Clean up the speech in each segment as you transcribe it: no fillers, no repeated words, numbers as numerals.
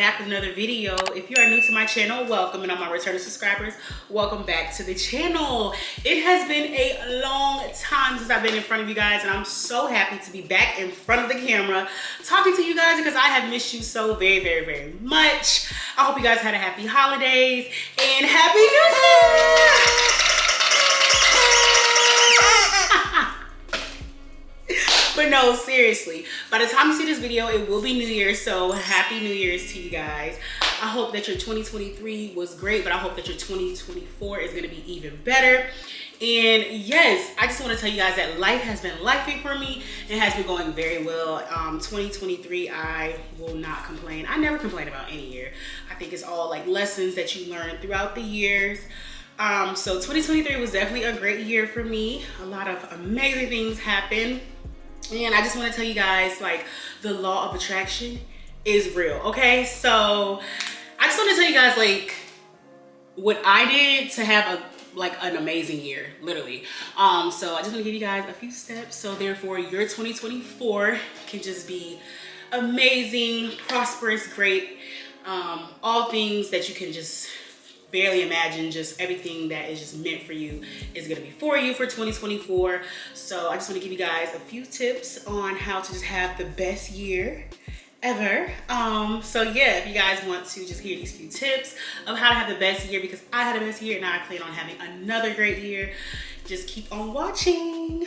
back with another video. If you are new to my channel, welcome, and all my returning subscribers, welcome back to the channel. It has been a long time since I've been in front of you guys, and I'm so happy to be back in front of the camera talking to you guys because I have missed you so very much. I hope you guys had a happy holidays and happy New Year. But no, seriously, by the time you see this video, it will be New Year's, so happy New Year's to you guys. I hope that your 2023 was great, but I hope that your 2024 is gonna be even better. And yes, I just want to tell you guys that life has been lifing for me. It has been going very well. 2023, I will not complain. I never complain about any year. I think it's all like lessons that you learn throughout the years. So 2023 was definitely a great year for me. A lot of amazing things happened. And I just want to tell you guys, like, the law of attraction is real, okay? So I just want to tell you guys, like, what I did to have an amazing year, literally. So I just want to give you guys a few steps. So therefore, your 2024 can just be amazing, prosperous, great. All things that you can just barely imagine, just everything that is just meant for you is gonna be for you for 2024. So I just want to give you guys a few tips on how to just have the best year ever. So yeah, if you guys want to just hear these few tips of how to have the best year, because I had a best year and I plan on having another great year, just keep on watching.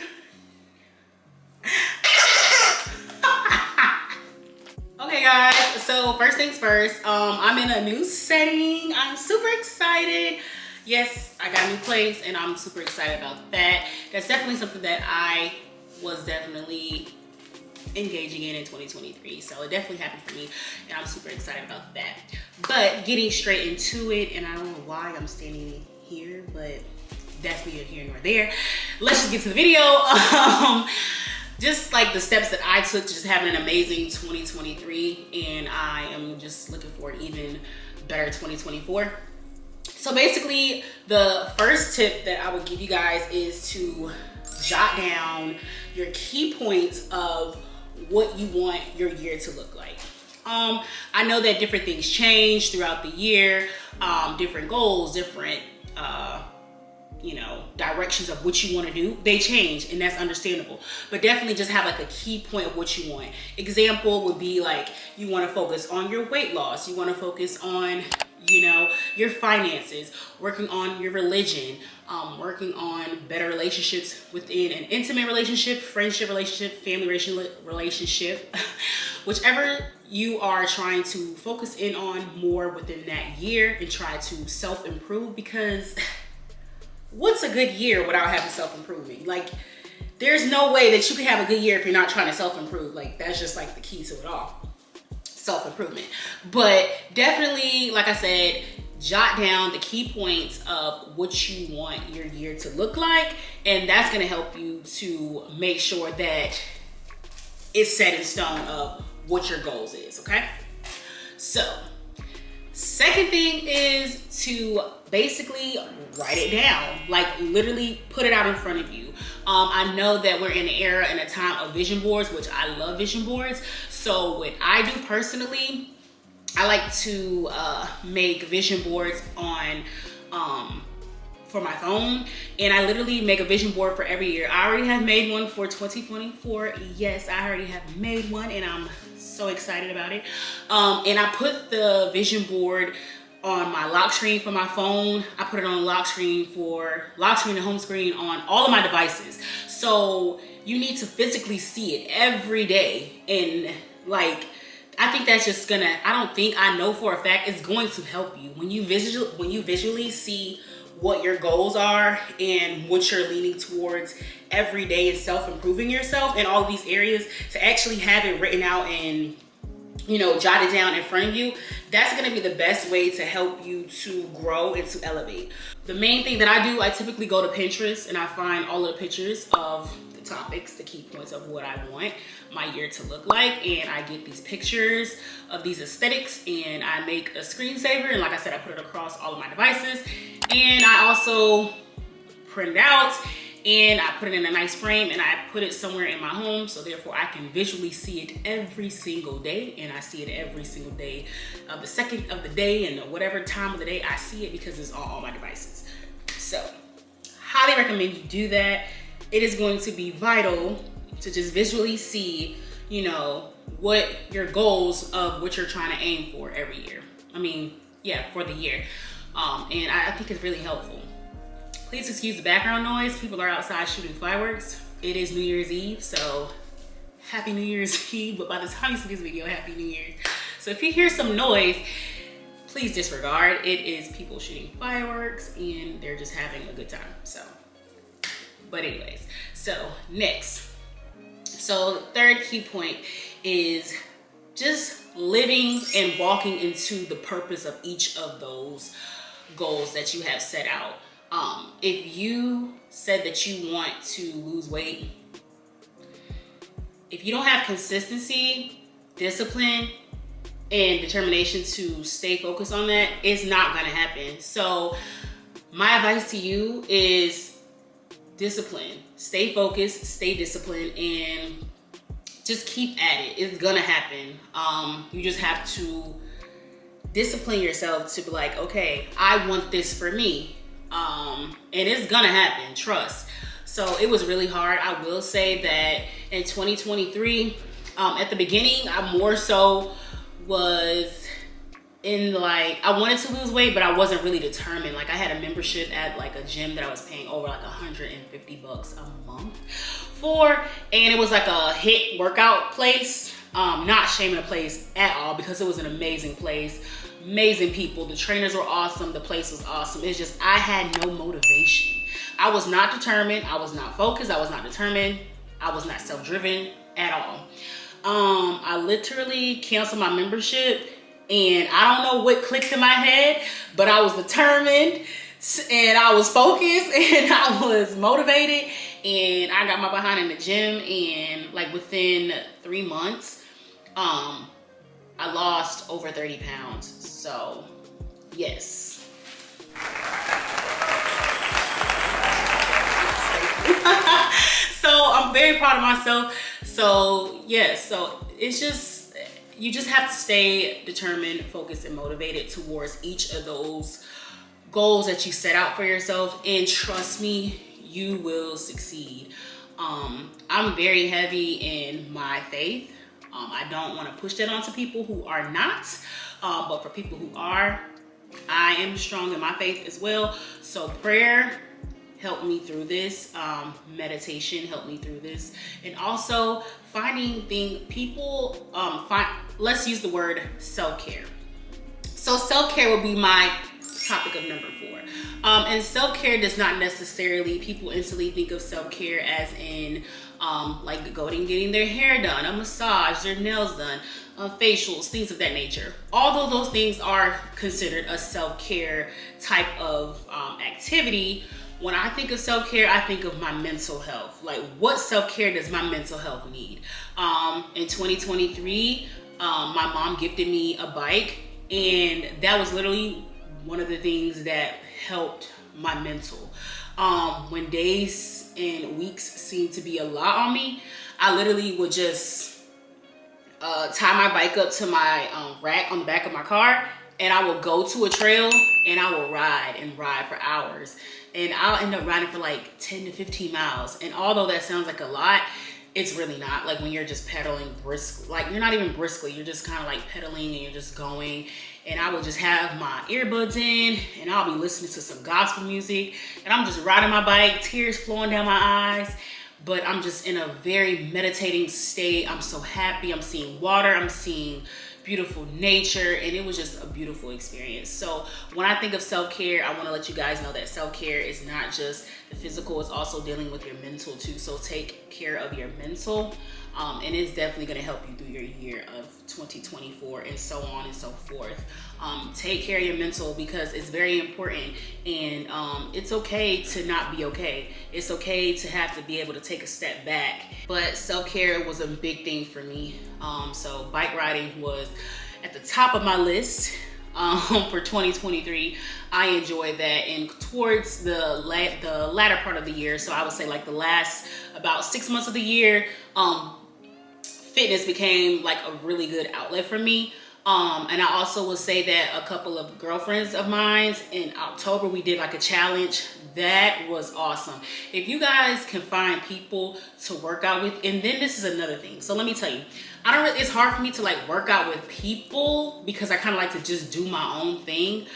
Okay guys, so first things first, I'm in a new setting. I'm super excited. Yes, I got a new place and I'm super excited about that. That's definitely something that I was definitely engaging in 2023. So it definitely happened for me and I'm super excited about that. But getting straight into it, and I don't know why I'm standing here, but that's neither here nor there. Let's just get to the video. Just like the steps that I took to just having an amazing 2023, and I am just looking for an even better 2024. So basically, the first tip that I would give you guys is to jot down your key points of what you want your year to look like. I know that different things change throughout the year, different goals, different directions of what you want to do, they change, and that's understandable. But definitely just have like a key point of what you want. Example would be like, you want to focus on your weight loss, you want to focus on your finances, working on your religion, working on better relationships within an intimate relationship, friendship relationship, family relationship, whichever you are trying to focus in on more within that year, and try to self-improve, because what's a good year without having self-improvement? Like, there's no way that you can have a good year if you're not trying to self-improve. Like, that's just like the key to it all, self-improvement. But definitely, like I said, jot down the key points of what you want your year to look like, and that's going to help you to make sure that it's set in stone of what your goals is, okay? So second thing is to basically write it down, like literally put it out in front of you. I know that we're in an era and a time of vision boards, which I love vision boards. So what I do personally, I like to make vision boards on for my phone, and I literally make a vision board for every year. I already have made one for 2024. Yes, I already have made one, and I'm so excited about it. And I put the vision board on my lock screen for my phone. I put it on the lock screen and home screen on all of my devices. So you need to physically see it every day. And like, I think that's just gonna, I know for a fact it's going to help you when you visually see what your goals are and what you're leaning towards every day, and self-improving yourself in all of these areas. To actually have it written out and jot it down in front of you, that's going to be the best way to help you to grow and to elevate. The main thing that I do, I typically go to Pinterest and I find all of the pictures of the topics, the key points of what I want my year to look like, and I get these pictures of these aesthetics and I make a screensaver, and like I said, I put it across all of my devices, and I also print it out and I put it in a nice frame and I put it somewhere in my home, so therefore I can visually see it every single day, and I see it every single day of the second of the day and whatever time of the day I see it, because it's on all my devices. So highly recommend you do that. It is going to be vital to just visually see, you know, what your goals of what you're trying to aim for every year. I mean, yeah, for the year. And I think it's really helpful. Please excuse the background noise. People are outside shooting fireworks. It is New Year's Eve, so happy New Year's Eve. But by the time you see this video, happy New Year's. So if you hear some noise, please disregard. It is people shooting fireworks and they're just having a good time. So, but anyways, so next. So the third key point is just living and walking into the purpose of each of those goals that you have set out. If you said that you want to lose weight, if you don't have consistency, discipline, and determination to stay focused on that, it's not gonna happen. So my advice to you is discipline. Stay focused, stay disciplined, and just keep at it. It's gonna happen. You just have to discipline yourself to be like, okay, I want this for me. And it's gonna happen, trust. So it was really hard. I will say that in 2023, at the beginning, I more so was in like, I wanted to lose weight, but I wasn't really determined. Like I had a membership at like a gym that I was paying over like $150 a month for, and it was like a HIIT workout place. Not shaming the place at all, because it was an amazing place, amazing people. The trainers were awesome. The place was awesome. It's just, I had no motivation. I was not determined. I was not focused. I was not determined. I was not self-driven at all. I literally canceled my membership, and I don't know what clicked in my head, but I was determined and I was focused and I was motivated, and I got my behind in the gym, and like within 3 months, I lost over 30 pounds. So yes. So I'm very proud of myself. So yes, so it's just, you just have to stay determined, focused, and motivated towards each of those goals that you set out for yourself, and trust me, you will succeed. I'm very heavy in my faith. I don't want to push that onto people who are not, but for people who are, I am strong in my faith as well. So prayer helped me through this. Meditation helped me through this. And also finding people, let's use the word self-care. So self-care will be my topic of number 4. And self-care does not necessarily, people instantly think of self-care as in like going and getting their hair done, a massage, their nails done, facials, things of that nature. Although those things are considered a self-care type of activity, when I think of self-care, I think of my mental health. Like, what self-care does my mental health need? In 2023, my mom gifted me a bike, and that was literally one of the things that helped my mental. When days and weeks seemed to be a lot on me, I literally would just tie my bike up to my rack on the back of my car, and I will go to a trail and I will ride for hours. And I'll end up riding for like 10 to 15 miles. And although that sounds like a lot, it's really not. Like when you're just pedaling brisk, like you're not even briskly, you're just kind of like pedaling and you're just going. And I will just have my earbuds in, and I'll be listening to some gospel music, and I'm just riding my bike, tears flowing down my eyes, but I'm just in a very meditating state. I'm so happy. I'm seeing water, I'm seeing beautiful nature, and it was just a beautiful experience. So when I think of self-care, I want to let you guys know that self-care is not just the physical, it's also dealing with your mental too. So take care of your mental, and it's definitely going to help you through your year of 2024 and so on and so forth. Take care of your mental, because it's very important, and it's okay to not be okay. It's okay to have to be able to take a step back, but self-care was a big thing for me. So bike riding was at the top of my list. for 2023. I enjoyed that, and towards the latter part of the year, so I would say like the last about 6 months of the year, fitness became like a really good outlet for me. And I also will say that a couple of girlfriends of mine in October, we did like a challenge. That was awesome. If you guys can find people to work out with, and then this is another thing. So let me tell you, it's hard for me to like work out with people because I kind of like to just do my own thing.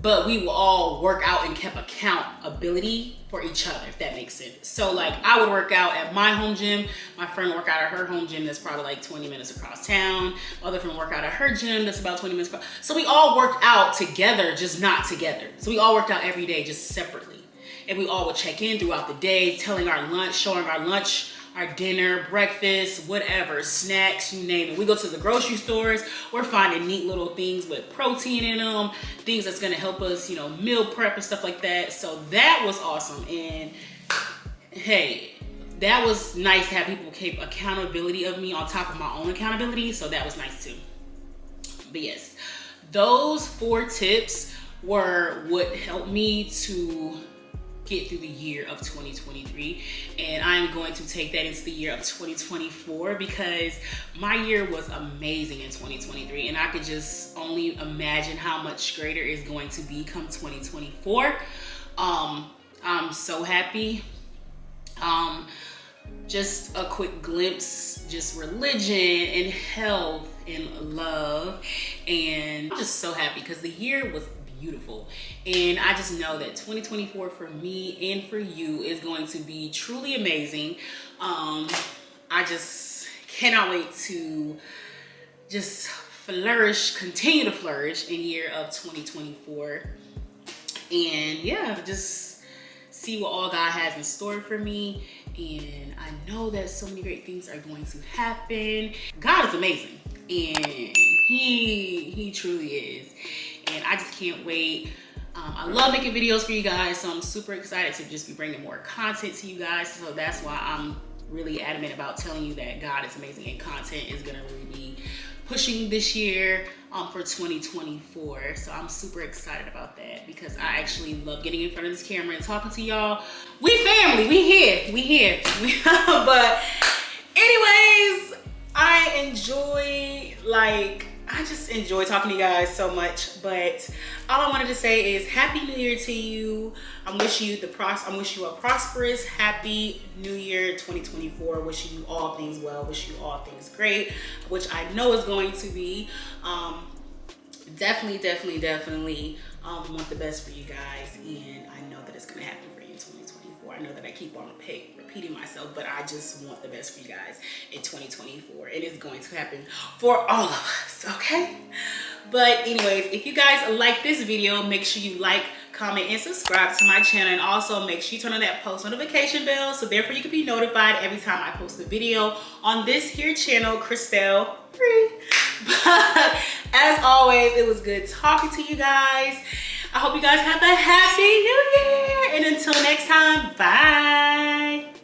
But we will all work out and keep accountability for each other, if that makes sense. So like I would work out at my home gym. My friend work out at her home gym that's probably like 20 minutes across town. Other friend work out at her gym that's about 20 minutes across. So we all worked out together, just not together. So we all worked out every day, just separately. And we all would check in throughout the day, telling our lunch, showing our lunch, our dinner, breakfast, whatever, snacks, you name it. We go to the grocery stores, we're finding neat little things with protein in them, things that's gonna help us, you know, meal prep and stuff like that. So that was awesome. And hey, that was nice to have people keep accountability of me on top of my own accountability. So that was nice too. But yes, those 4 tips were what helped me to get through the year of 2023, and I'm going to take that into the year of 2024 because my year was amazing in 2023, and I could just only imagine how much greater is going to be come 2024. I'm so happy. Just a quick glimpse, just religion and health and love, and I'm just so happy because the year was beautiful, and I just know that 2024 for me and for you is going to be truly amazing. I just cannot wait to just flourish, continue to flourish in year of 2024, and yeah, just see what all God has in store for me. And I know that so many great things are going to happen. God is amazing, and he truly is. And I just can't wait. I love making videos for you guys, so I'm super excited to just be bringing more content to you guys. So that's why I'm really adamant about telling you that God is amazing, and content is gonna really be pushing this year for 2024. So I'm super excited about that because I actually love getting in front of this camera and talking to y'all. We family, we here. But anyways, I just enjoy talking to you guys so much. But all I wanted to say is Happy New Year to you. I'm wishing you a prosperous, happy New Year 2024. Wishing you all things well, wishing you all things great, which I know is going to be. Definitely want the best for you guys, and I know that it's gonna happen for you in 2024. I know that I keep on repeating myself, but I just want the best for you guys in 2024. It is going to happen for all of us, okay? But anyways, if you guys like this video, make sure you like, comment, and subscribe to my channel, and also make sure you turn on that post notification bell so therefore you can be notified every time I post a video on this here channel, Christelle Free. But as always, it was good talking to you guys. I hope you guys have a happy new year, and until next time, bye.